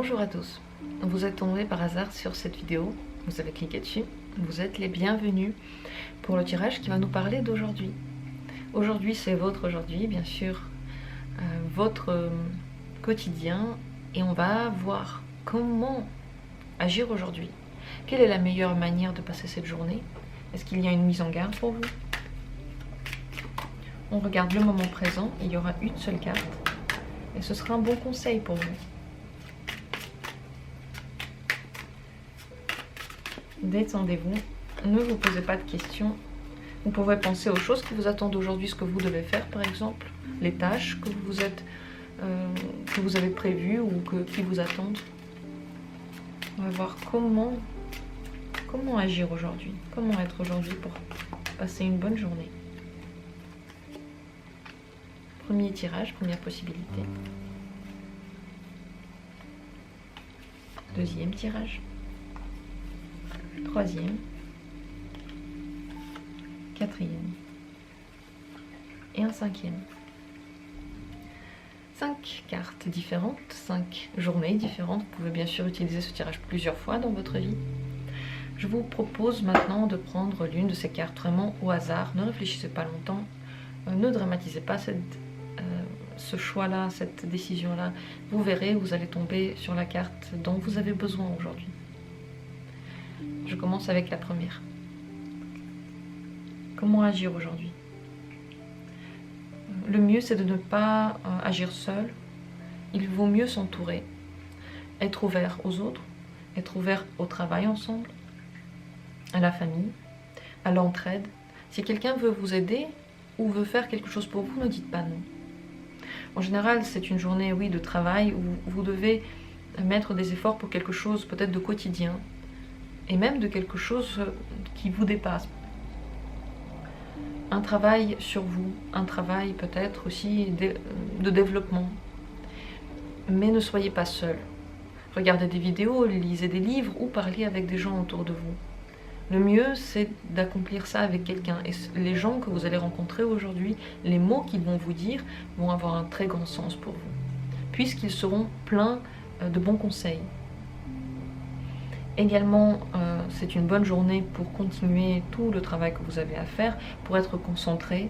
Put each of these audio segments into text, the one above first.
Bonjour à tous, vous êtes tombés par hasard sur cette vidéo, vous avez cliqué dessus, vous êtes les bienvenus pour le tirage qui va nous parler d'aujourd'hui. Aujourd'hui c'est votre aujourd'hui, bien sûr, votre quotidien, et on va voir comment agir aujourd'hui. Quelle est la meilleure manière de passer cette journée? Est-ce qu'il y a une mise en garde pour vous? On regarde le moment présent, il y aura une seule carte, et ce sera un bon conseil pour vous. Détendez-vous, ne vous posez pas de questions. Vous pouvez penser aux choses qui vous attendent aujourd'hui, ce que vous devez faire par exemple, les tâches que vous avez prévues ou qui vous attendent. On va voir comment agir aujourd'hui, comment être aujourd'hui pour passer une bonne journée. Premier tirage, première possibilité. Deuxième tirage. Troisième, quatrième et un cinquième. 5 cartes différentes, 5 journées différentes. Vous pouvez bien sûr utiliser ce tirage plusieurs fois dans votre vie. Je vous propose maintenant de prendre l'une de ces cartes vraiment au hasard. Ne réfléchissez pas longtemps, ne dramatisez pas ce choix-là, cette décision-là. Vous verrez, vous allez tomber sur la carte dont vous avez besoin aujourd'hui. Je commence avec la première. Comment agir aujourd'hui? Le mieux, c'est de ne pas agir seul. Il vaut mieux s'entourer, être ouvert aux autres, être ouvert au travail ensemble, à la famille, à l'entraide. Si quelqu'un veut vous aider ou veut faire quelque chose pour vous, ne dites pas non. En général, c'est une journée, oui, de travail où vous devez mettre des efforts pour quelque chose peut-être de quotidien, et même de quelque chose qui vous dépasse. Un travail sur vous, un travail peut-être aussi de développement. Mais ne soyez pas seul. Regardez des vidéos, lisez des livres ou parlez avec des gens autour de vous. Le mieux, c'est d'accomplir ça avec quelqu'un. Et les gens que vous allez rencontrer aujourd'hui, les mots qu'ils vont vous dire vont avoir un très grand sens pour vous, puisqu'ils seront pleins de bons conseils. Également, c'est une bonne journée pour continuer tout le travail que vous avez à faire, pour être concentré,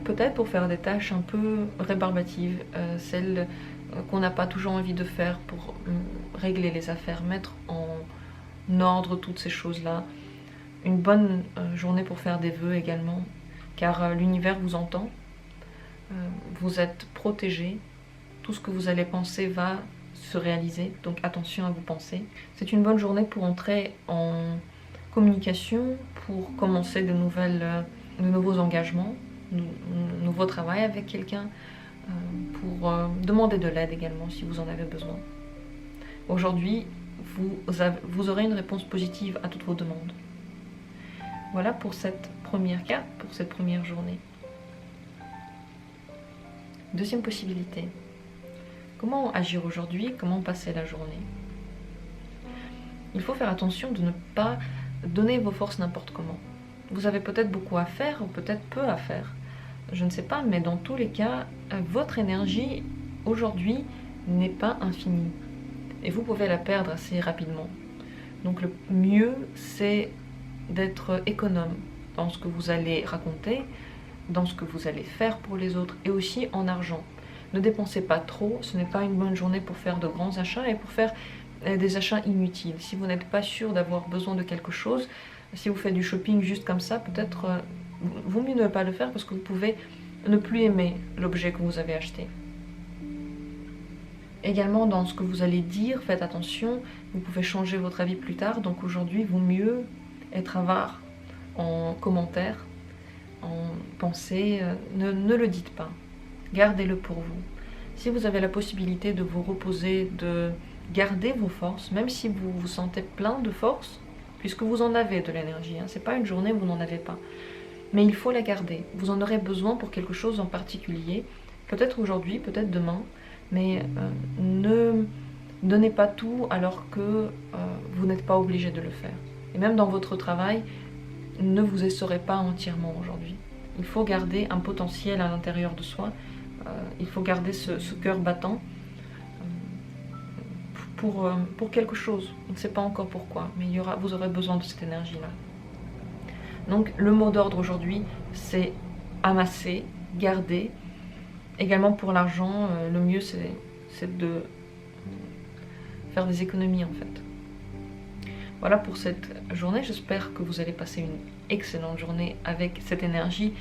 peut-être pour faire des tâches un peu rébarbatives, celles qu'on n'a pas toujours envie de faire, pour régler les affaires, mettre en ordre toutes ces choses-là. Une bonne journée pour faire des vœux également, car l'univers vous entend, vous êtes protégé, tout ce que vous allez penser va se réaliser, donc attention à vos pensées. C'est une bonne journée pour entrer en communication, pour commencer de nouveaux engagements, nouveau travail avec quelqu'un, pour demander de l'aide également si vous en avez besoin. Aujourd'hui, vous aurez une réponse positive à toutes vos demandes. Voilà pour cette première carte, pour cette première journée. Deuxième possibilité. Comment agir aujourd'hui? Comment passer la journée? Il faut faire attention de ne pas donner vos forces n'importe comment. Vous avez peut-être beaucoup à faire ou peut-être peu à faire. Je ne sais pas, mais dans tous les cas, votre énergie aujourd'hui n'est pas infinie. Et vous pouvez la perdre assez rapidement. Donc le mieux, c'est d'être économe dans ce que vous allez raconter, dans ce que vous allez faire pour les autres et aussi en argent. Ne dépensez pas trop, ce n'est pas une bonne journée pour faire de grands achats et pour faire des achats inutiles. Si vous n'êtes pas sûr d'avoir besoin de quelque chose, si vous faites du shopping juste comme ça, peut-être vaut mieux ne pas le faire parce que vous pouvez ne plus aimer l'objet que vous avez acheté. Également dans ce que vous allez dire, faites attention, vous pouvez changer votre avis plus tard, donc aujourd'hui il vaut mieux être avare en commentaires, en pensées, ne le dites pas. Gardez-le pour vous. Si vous avez la possibilité de vous reposer, de garder vos forces, même si vous vous sentez plein de force, puisque vous en avez de l'énergie, ce n'est pas une journée où vous n'en avez pas, mais il faut la garder. Vous en aurez besoin pour quelque chose en particulier, peut-être aujourd'hui, peut-être demain, mais ne donnez pas tout alors que vous n'êtes pas obligé de le faire. Et même dans votre travail, ne vous essorez pas entièrement aujourd'hui. Il faut garder un potentiel à l'intérieur de soi. Il faut garder ce cœur battant pour quelque chose. On ne sait pas encore pourquoi, mais vous aurez besoin de cette énergie-là. Donc le mot d'ordre aujourd'hui, c'est amasser, garder. Également pour l'argent, le mieux c'est de faire des économies en fait. Voilà pour cette journée, j'espère que vous allez passer une excellente journée avec cette énergie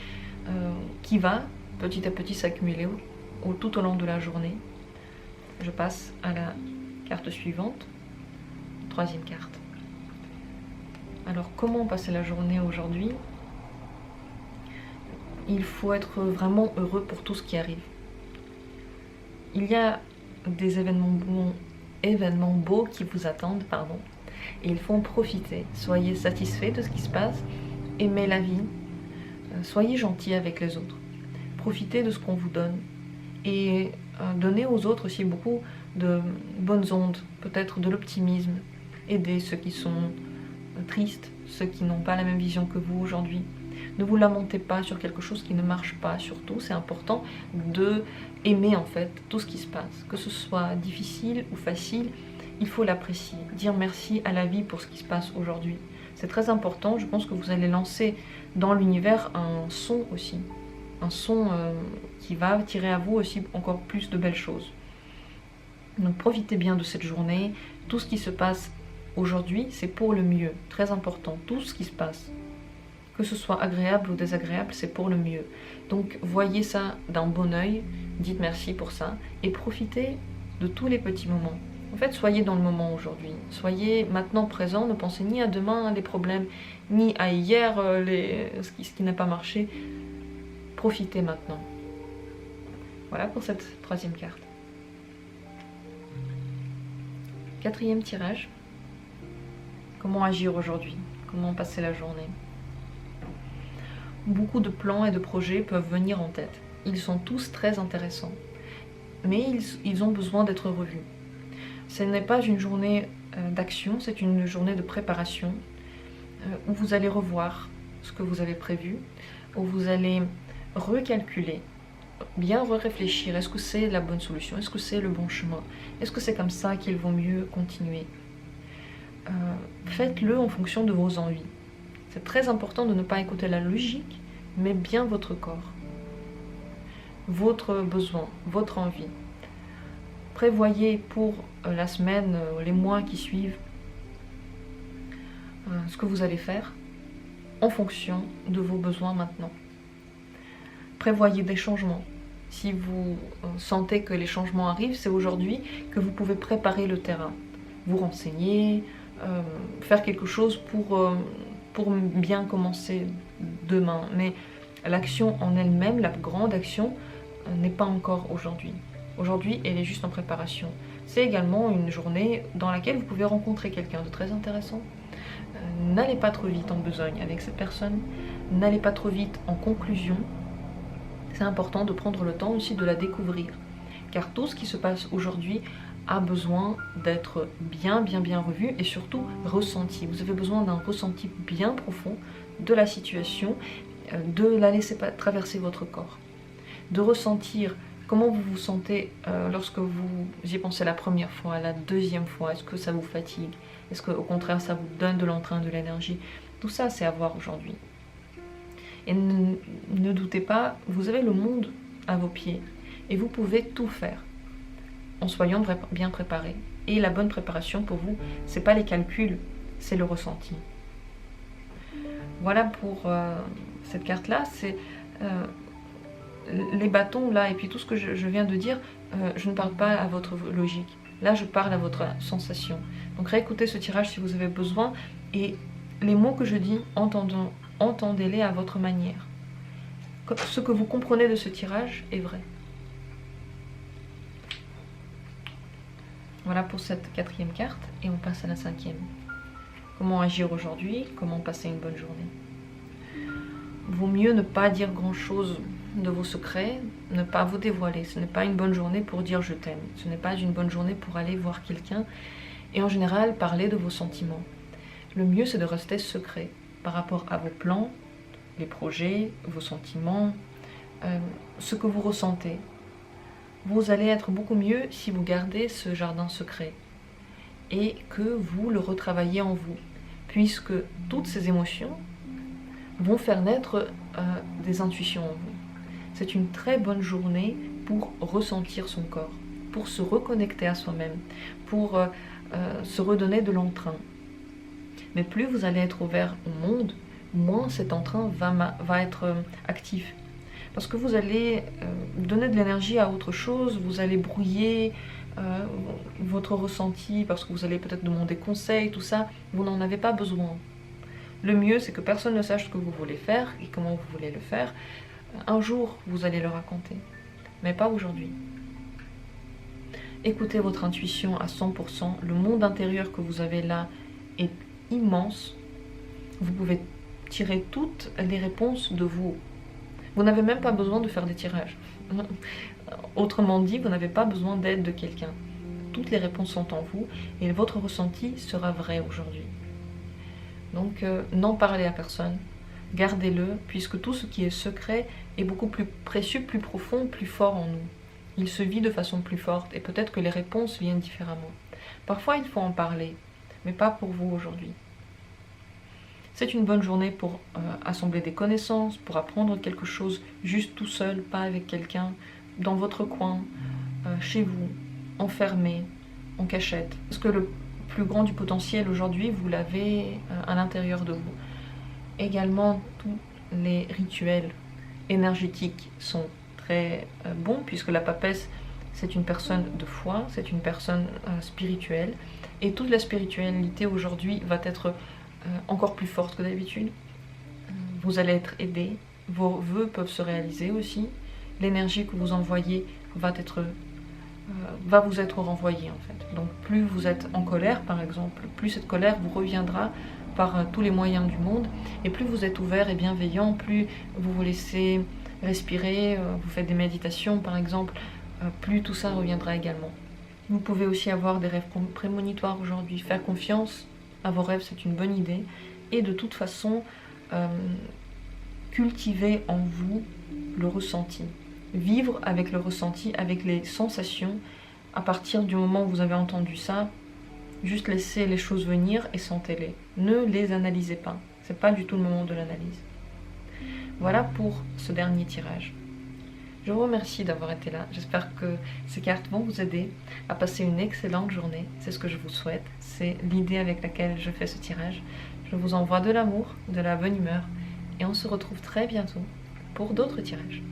qui va petit à petit s'accumuler tout au long de la journée. Je passe à la carte suivante, troisième carte. Alors comment passer la journée aujourd'hui? Il faut être vraiment heureux pour tout ce qui arrive. Il y a des événements beaux qui vous attendent, et il faut en profiter. Soyez satisfait de ce qui se passe, aimez la vie, soyez gentil avec les autres. Profitez de ce qu'on vous donne et donnez aux autres aussi beaucoup de bonnes ondes, peut-être de l'optimisme. Aidez ceux qui sont tristes, ceux qui n'ont pas la même vision que vous aujourd'hui. Ne vous lamentez pas sur quelque chose qui ne marche pas, surtout c'est important de aimer en fait tout ce qui se passe, que ce soit difficile ou facile, il faut l'apprécier, dire merci à la vie pour ce qui se passe aujourd'hui. C'est très important, je pense que vous allez lancer dans l'univers un son aussi, un son qui va attirer à vous aussi encore plus de belles choses. Donc profitez bien de cette journée, tout ce qui se passe aujourd'hui c'est pour le mieux, très important, tout ce qui se passe. Que ce soit agréable ou désagréable, c'est pour le mieux. Donc voyez ça d'un bon œil, dites merci pour ça, et profitez de tous les petits moments. En fait, soyez dans le moment aujourd'hui, soyez maintenant présent, ne pensez ni à demain les problèmes, ni à hier ce qui n'a pas marché. Profitez maintenant. Voilà pour cette troisième carte. Quatrième tirage. Comment agir aujourd'hui? Comment passer la journée? Beaucoup de plans et de projets peuvent venir en tête. Ils sont tous très intéressants, mais ils ont besoin d'être revus. Ce n'est pas une journée d'action, c'est une journée de préparation où vous allez revoir ce que vous avez prévu, où vous allez recalculer, bien réfléchir. Est-ce que c'est la bonne solution? Est-ce que c'est le bon chemin? Est-ce que c'est comme ça qu'il vaut mieux continuer? Faites-le en fonction de vos envies. C'est très important de ne pas écouter la logique, mais bien votre corps, votre besoin, votre envie. Prévoyez pour la semaine, les mois qui suivent, ce que vous allez faire en fonction de vos besoins maintenant. Prévoyez des changements. Si vous sentez que les changements arrivent, c'est aujourd'hui que vous pouvez préparer le terrain. Vous renseigner, faire quelque chose pour bien commencer demain. Mais l'action en elle-même, la grande action, n'est pas encore aujourd'hui. Aujourd'hui, elle est juste en préparation. C'est également une journée dans laquelle vous pouvez rencontrer quelqu'un de très intéressant. N'allez pas trop vite en besogne avec cette personne. N'allez pas trop vite en conclusion. C'est important de prendre le temps aussi de la découvrir. Car tout ce qui se passe aujourd'hui a besoin d'être bien revu et surtout ressenti. Vous avez besoin d'un ressenti bien profond de la situation, de la laisser traverser votre corps, de ressentir comment vous vous sentez lorsque vous y pensez la première fois, la deuxième fois. Est-ce que ça vous fatigue? Est-ce qu'au contraire ça vous donne de l'entrain, de l'énergie? Tout ça c'est à voir aujourd'hui. Et ne doutez pas, vous avez le monde à vos pieds et vous pouvez tout faire en soyant bien préparé. Et la bonne préparation pour vous, c'est pas les calculs, c'est le ressenti. Voilà pour cette carte-là, c'est les bâtons là, et puis tout ce que je viens de dire, je ne parle pas à votre logique. Là, je parle à votre sensation. Donc réécoutez ce tirage si vous avez besoin, et les mots que je dis, entendez-les à votre manière. Ce que vous comprenez de ce tirage est vrai. Voilà pour cette quatrième carte, et on passe à la cinquième. Comment agir aujourd'hui? Comment passer une bonne journée? Vaut mieux ne pas dire grand-chose de vos secrets, ne pas vous dévoiler. Ce n'est pas une bonne journée pour dire je t'aime. Ce n'est pas une bonne journée pour aller voir quelqu'un et en général parler de vos sentiments. Le mieux c'est de rester secret par rapport à vos plans, les projets, vos sentiments, ce que vous ressentez. Vous allez être beaucoup mieux si vous gardez ce jardin secret. et que vous le retravaillez en vous, puisque toutes ces émotions vont faire naître des intuitions en vous. C'est une très bonne journée pour ressentir son corps, pour se reconnecter à soi-même, pour se redonner de l'entrain. Mais plus vous allez être ouvert au monde, moins cet entrain va être actif. Parce que vous allez donner de l'énergie à autre chose, vous allez brouiller votre ressenti, parce que vous allez peut-être demander conseil, tout ça, vous n'en avez pas besoin. Le mieux, c'est que personne ne sache ce que vous voulez faire et comment vous voulez le faire. Un jour, vous allez le raconter, mais pas aujourd'hui. Écoutez votre intuition à 100%. Le monde intérieur que vous avez là est immense. Vous pouvez tirer toutes les réponses de vous. Vous n'avez même pas besoin de faire des tirages. Autrement dit, vous n'avez pas besoin d'aide de quelqu'un. Toutes les réponses sont en vous et votre ressenti sera vrai aujourd'hui. Donc, n'en parlez à personne. Gardez-le, puisque tout ce qui est secret est beaucoup plus précieux, plus profond, plus fort en nous. Il se vit de façon plus forte et peut-être que les réponses viennent différemment. Parfois, il faut en parler, mais pas pour vous aujourd'hui. C'est une bonne journée pour assembler des connaissances, pour apprendre quelque chose juste tout seul, pas avec quelqu'un, dans votre coin, chez vous, enfermé, en cachette. Parce que le plus grand du potentiel aujourd'hui, vous l'avez à l'intérieur de vous. Également, tous les rituels énergétiques sont très bons, puisque la papesse, c'est une personne de foi, c'est une personne spirituelle, et toute la spiritualité aujourd'hui va être encore plus forte que d'habitude. Vous allez être aidé, vos vœux peuvent se réaliser aussi, l'énergie que vous envoyez va vous être renvoyée en fait. Donc plus vous êtes en colère par exemple, plus cette colère vous reviendra par tous les moyens du monde, et plus vous êtes ouvert et bienveillant, plus vous vous laissez respirer, vous faites des méditations par exemple, plus tout ça reviendra également. Vous pouvez aussi avoir des rêves prémonitoires aujourd'hui, faire confiance à vos rêves, c'est une bonne idée, et de toute façon, cultiver en vous le ressenti. Vivre avec le ressenti, avec les sensations, à partir du moment où vous avez entendu ça, juste laissez les choses venir et sentez-les. Ne les analysez pas, c'est pas du tout le moment de l'analyse. Voilà pour ce dernier tirage. Je vous remercie d'avoir été là, j'espère que ces cartes vont vous aider à passer une excellente journée, c'est ce que je vous souhaite, c'est l'idée avec laquelle je fais ce tirage. Je vous envoie de l'amour, de la bonne humeur, et on se retrouve très bientôt pour d'autres tirages.